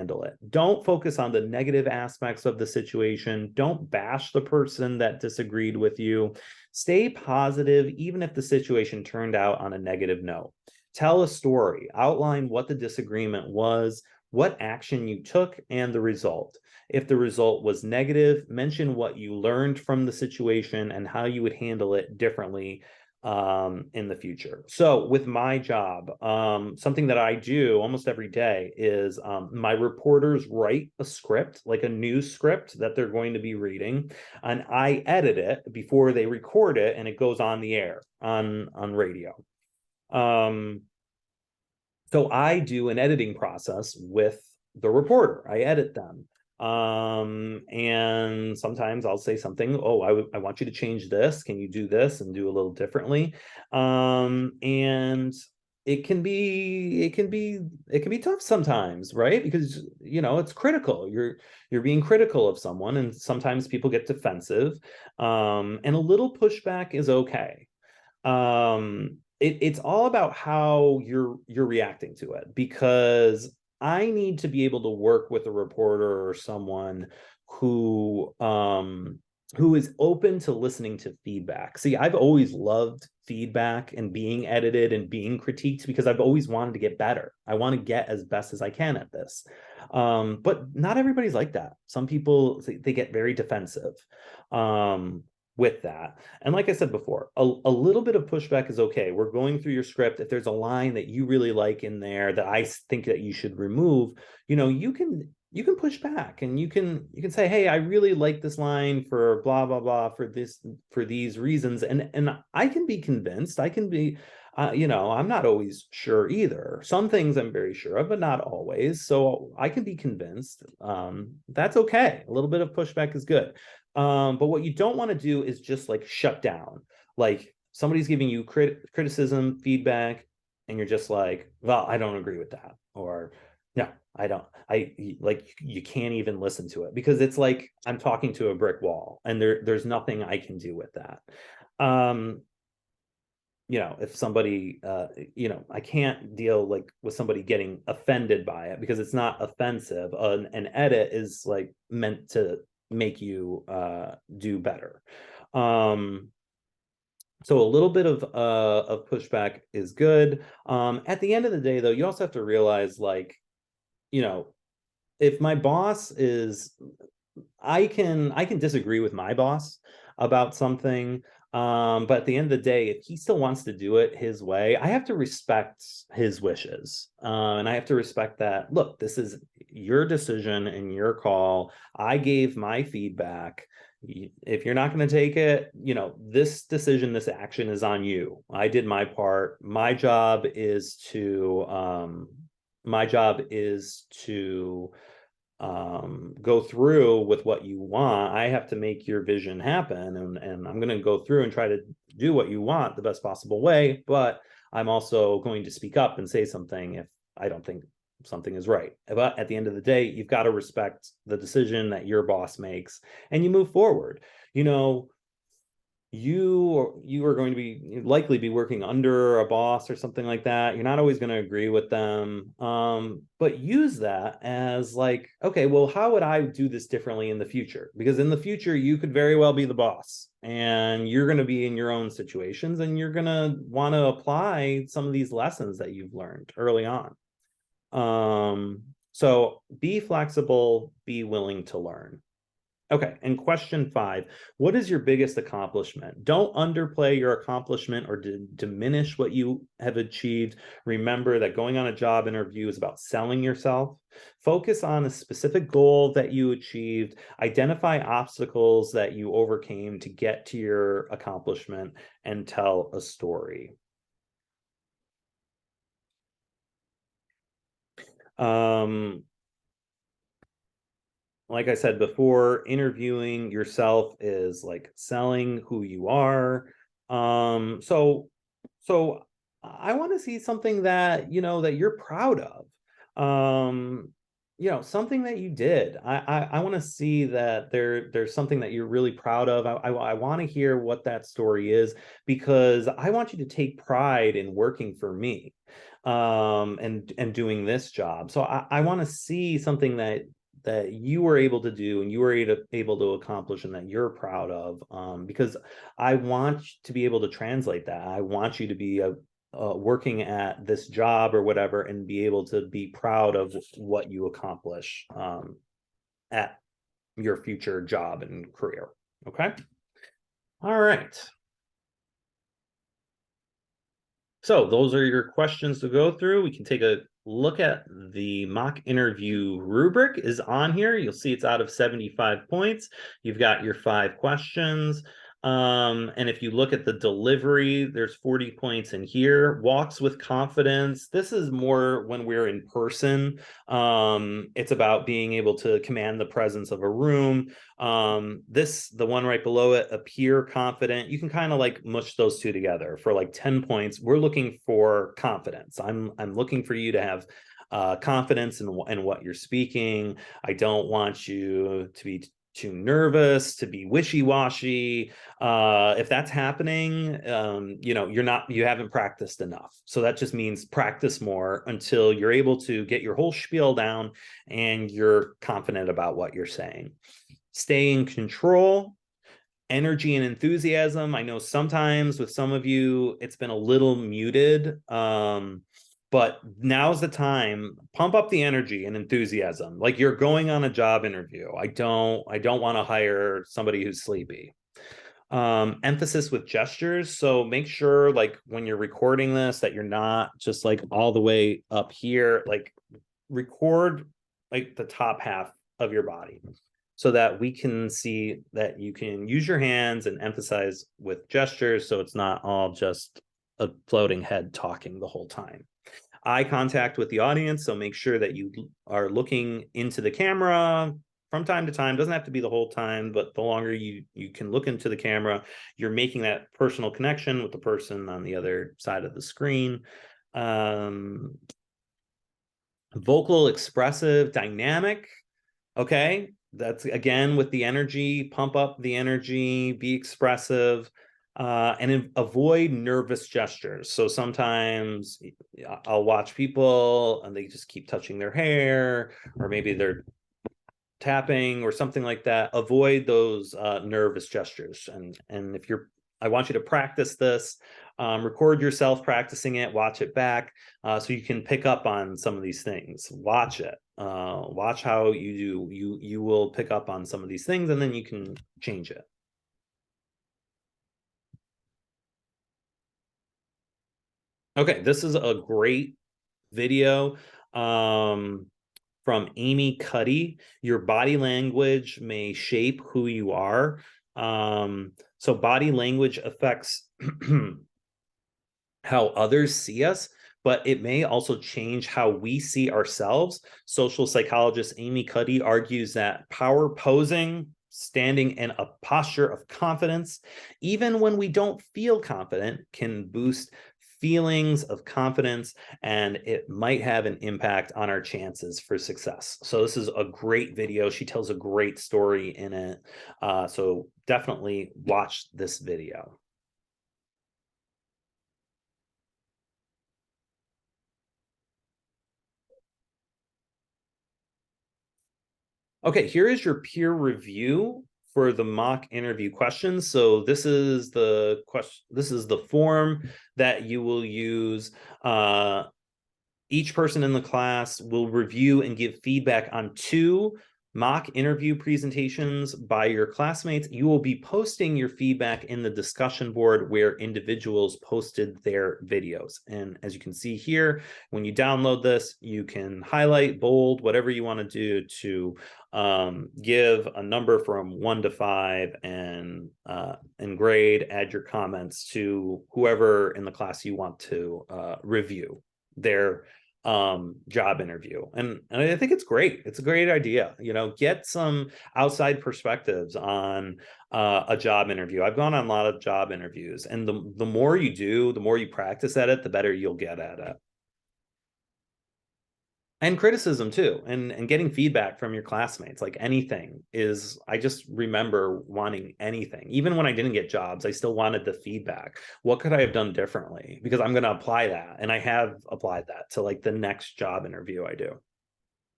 handle it. Don't focus on the negative aspects of the situation. Don't bash the person that disagreed with you. Stay positive, even if the situation turned out on a negative note. Tell a story, outline what the disagreement was, what action you took, and the result. If the result was negative, mention what you learned from the situation and how you would handle it differently in the future. So with my job, something that I do almost every day is my reporters write a script, like a news script that they're going to be reading, and I edit it before they record it, and it goes on the air on radio. So I do an editing process with the reporter. I edit them. And sometimes I'll say something, oh, I want you to change this. Can you do this and do a little differently? And it can be tough sometimes, right? Because it's critical. You're being critical of someone, and sometimes people get defensive. And a little pushback is okay. It's all about how you're reacting to it, because I need to be able to work with a reporter or someone who is open to listening to feedback. See, I've always loved feedback and being edited and being critiqued, because I've always wanted to get better. I want to get as best as I can at this. But not everybody's like that. Some people, they get very defensive. With that. And like I said before, a little bit of pushback is okay. We're going through your script. If there's a line that you really like in there that I think that you should remove, you can push back, and you can say, hey, I really like this line for blah blah blah for these reasons, and I can be convinced. I can be I'm not always sure either. Some things I'm very sure of, but not always. So I can be convinced. That's okay. A little bit of pushback is good. But what you don't want to do is just like shut down. Like somebody's giving you criticism, feedback, and you're just like, well, I don't agree with that. Or no, I don't. You can't even listen to it, because it's like I'm talking to a brick wall, and there's nothing I can do with that. If somebody, I can't deal like with somebody getting offended by it, because it's not offensive. An edit is like meant to make you do better. So a little bit of pushback is good. At the end of the day, though, you also have to realize, like, if my boss is, I can disagree with my boss about something. But at the end of the day, if he still wants to do it his way, I have to respect his wishes. And I have to respect that, look, this is your decision and your call. I gave my feedback. If you're not going to take it, this decision, this action is on you. I did my part. My job is to go through with what you want. I have to make your vision happen, and I'm going to go through and try to do what you want the best possible way, but I'm also going to speak up and say something if I don't think something is right. But at the end of the day, you've got to respect the decision that your boss makes, and you move forward. You are going to be likely be working under a boss or something like that. You're not always going to agree with them, but use that as like, okay, well, how would I do this differently in the future? Because in the future, you could very well be the boss, and you're going to be in your own situations, and you're going to want to apply some of these lessons that you've learned early on. So be flexible, be willing to learn. Okay, and question 5, what is your biggest accomplishment? Don't underplay your accomplishment or diminish what you have achieved. Remember that going on a job interview is about selling yourself. Focus on a specific goal that you achieved. Identify obstacles that you overcame to get to your accomplishment, and tell a story. Like I said before, interviewing yourself is like selling who you are. So I want to see something that that you're proud of. something that you did. I want to see that there's something that you're really proud of. I want to hear what that story is, because I want you to take pride in working for me, and doing this job. So I want to see something that you were able to do and you were able to accomplish and that you're proud of, because I want to be able to translate that. I want you to be working at this job or whatever and be able to be proud of what you accomplish, at your future job and career. Okay. All right. So those are your questions to go through. We can take a look at the mock interview rubric is on here. You'll see it's out of 75 points. You've got your 5 questions. And if you look at the delivery, there's 40 points in here. Walks with confidence. This is more when we're in person. It's about being able to command the presence of a room. The one right below it, appear confident. You can kind of like mush those two together for like 10 points. We're looking for confidence. I'm looking for you to have confidence in what you're speaking. I don't want you to be too nervous, to be wishy-washy. If that's happening, you haven't practiced enough. So that just means practice more until you're able to get your whole spiel down and you're confident about what you're saying. Stay in control, energy and enthusiasm. I know sometimes with some of you, it's been a little muted. But now's the time. Pump up the energy and enthusiasm. Like you're going on a job interview. I don't want to hire somebody who's sleepy. Emphasis with gestures. So make sure like when you're recording this that you're not just like all the way up here. Like record like the top half of your body so that we can see that you can use your hands and emphasize with gestures, so it's not all just a floating head talking the whole time. Eye contact with the audience, so make sure that you are looking into the camera from time to time. Doesn't have to be the whole time, but the longer you can look into the camera, you're making that personal connection with the person on the other side of the screen. Vocal, expressive, dynamic. Okay, that's again with the energy. Pump up the energy, be expressive, and avoid nervous gestures. So sometimes I'll watch people and they just keep touching their hair, or maybe they're tapping or something like that. Avoid those nervous gestures. And if you're, I want you to practice this. Record yourself practicing it, watch it back, so you can pick up on some of these things. Watch it, watch how you do. You will pick up on some of these things, and then you can change it. Okay, this is a great video from Amy Cuddy. Your body language may shape who you are. So body language affects how others see us, but it may also change how we see ourselves. Social psychologist Amy Cuddy argues that power posing, standing in a posture of confidence, even when we don't feel confident, can boost feelings of confidence, and it might have an impact on our chances for success. So this is a great video. She tells a great story in it. So definitely watch this video. Okay, here is your peer review for the mock interview questions. So this is the question. This is the form that you will use. Each person in the class will review and give feedback on 2 mock interview presentations by your classmates. You will be posting your feedback in the discussion board where individuals posted their videos. And as you can see here, when you download this, you can highlight, bold, whatever you want to do to give a number from 1 to 5 and grade, add your comments to whoever in the class you want to review their job interview. And I think it's great. It's a great idea. Get some outside perspectives on a job interview. I've gone on a lot of job interviews, and the more you do, the more you practice at it, the better you'll get at it. And criticism too, and getting feedback from your classmates, like anything is, I just remember wanting anything. Even when I didn't get jobs, I still wanted the feedback. What could I have done differently? Because I'm going to apply that. And I have applied that to like the next job interview I do.